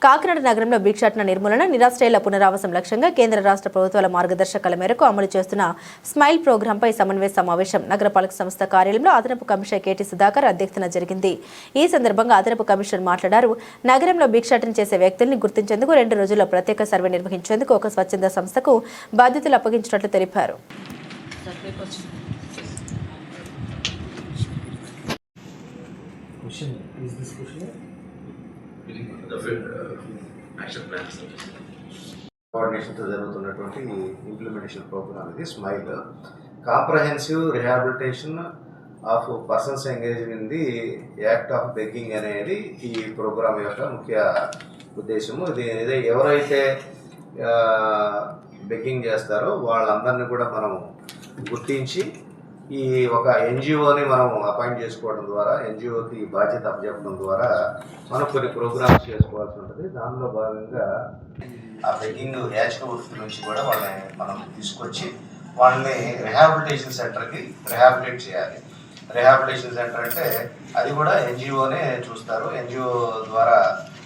కాకినాడ నగరంలో భిక్షాటన నిర్మూలన, నిరాశ్రయుల పునరావాసం లక్ష్యంగా కేంద్ర రాష్ట్ర ప్రభుత్వాల మార్గదర్శకాల మేరకు అమలు చేస్తున్న స్మైల్ ప్రోగ్రాంపై సమన్వయ సమావేశం నగరపాలక సంస్థ కార్యాలయంలో అదనపు కమిషనర్ కేటీ సుధాకర్ అధ్యక్షతన జరిగింది. ఈ సందర్భంగా అదనపు కమిషనర్ మాట్లాడారు. నగరంలో భిక్షాటన చేసే వ్యక్తుల్ని గుర్తించేందుకు 2 రోజుల్లో ప్రత్యేక సర్వే నిర్వహించేందుకు ఒక స్వచ్ఛంద సంస్థకు బాధ్యతలు అప్పగించినట్లు తెలిపారు. కోఆర్డినేషన్తో జరుగుతున్నటువంటి ఇంప్లిమెంటేషన్ ప్రోగ్రామ్ ఇది smile comprehensive rehabilitation of persons engaged in the act of begging అనేది ఈ ప్రోగ్రామ్ యొక్క ముఖ్య ఉద్దేశము. ఇది ఎవరైతే బెగ్గింగ్ చేస్తారో వాళ్ళందరినీ కూడా మనం గుర్తించి ఈ ఒక ఎన్జిఓని మనం అపాయింట్ చేసుకోవడం ద్వారా, ఎన్జిఓకి బాధ్యత అప్పచెప్పడం ద్వారా మనం కొన్ని ప్రోగ్రామ్స్ చేసుకోవాల్సి ఉంటుంది. దానిలో భాగంగా ఆ బెగ్గింగ్ యాచకవృత్తి నుంచి కూడా వాళ్ళని మనం తీసుకొచ్చి వాళ్ళని రిహాబిలిటేషన్ సెంటర్కి రిహాబిలిటేట్ చేయాలి. రిహాబిలిటేషన్ సెంటర్ అంటే అది కూడా ఎన్జిఓనే చూస్తారు. ఎన్జిఓ ద్వారా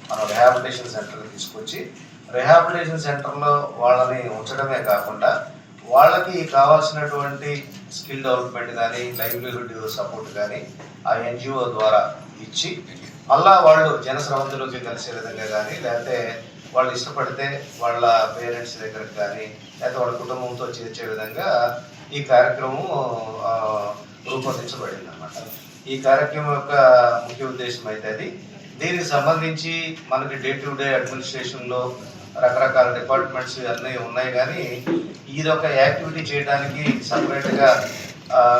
మనం రిహాబిలిటేషన్ సెంటర్కి తీసుకొచ్చి రిహాబిలిటేషన్ సెంటర్లో వాళ్ళని ఉంచడమే కాకుండా వాళ్ళకి కావాల్సినటువంటి స్కిల్ డెవలప్మెంట్ కానీ, లైవ్లీహుడ్ సపోర్ట్ కానీ ఆ ఎన్జిఓ ద్వారా ఇచ్చి మళ్ళా వాళ్ళు జనస్రవంతిలోకి కలిసే విధంగా కానీ, లేకపోతే వాళ్ళు ఇష్టపడితే వాళ్ళ పేరెంట్స్ దగ్గరకు కానీ, లేకపోతే వాళ్ళ కుటుంబంతో చేర్చే విధంగా ఈ కార్యక్రమం రూపొందించబడింది అన్నమాట. ఈ కార్యక్రమం యొక్క ముఖ్య ఉద్దేశం అయితే అది. దీనికి సంబంధించి మనకి డే టు డే అడ్మినిస్ట్రేషన్లో రకరకాల డిపార్ట్మెంట్స్ అన్నీ ఉన్నాయి, కానీ ఇది ఒక యాక్టివిటీ చేయడానికి సపరేట్గా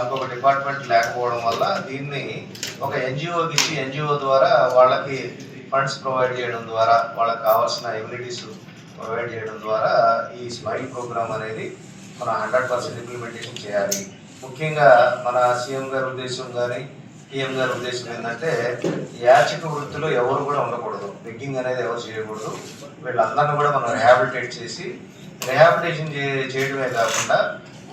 ఇంకొక డిపార్ట్మెంట్ లేకపోవడం వల్ల దీన్ని ఒక ఎన్జిఓకి ఇచ్చి ఎన్జిఓ ద్వారా వాళ్ళకి ఫండ్స్ ప్రొవైడ్ చేయడం ద్వారా, వాళ్ళకి కావాల్సిన ఎబిలిటీస్ ప్రొవైడ్ చేయడం ద్వారా ఈ స్మైల్ ప్రోగ్రామ్ అనేది మనం 100% ఇంప్లిమెంటేషన్ చేయాలి. ముఖ్యంగా మన సీఎం గారి ఉద్దేశం కానీ, పిఎం గారి ఉద్దేశం ఏంటంటే యాచక వృత్తిలో ఎవరు కూడా ఉండకూడదు, బెగ్గింగ్ అనేది ఎవరు చేయకూడదు. వీళ్ళందరినీ కూడా మనం రిహాబిలిటేట్ చేసి, రిహాబిలిటేషన్ చేయడమే కాకుండా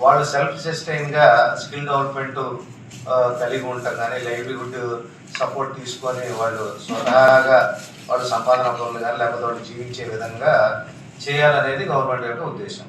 వాళ్ళు సెల్ఫ్ సస్టైన్గా స్కిల్ డెవలప్మెంట్ కలిగి ఉంటాం కానీ, లైవ్లీహుడ్ సపోర్ట్ తీసుకొని వాళ్ళు స్వతహాగా వాళ్ళు సంపాదన పనులు కానీ లేకపోతే వాళ్ళు జీవించే విధంగా చేయాలనేది గవర్నమెంట్ యొక్క ఉద్దేశం.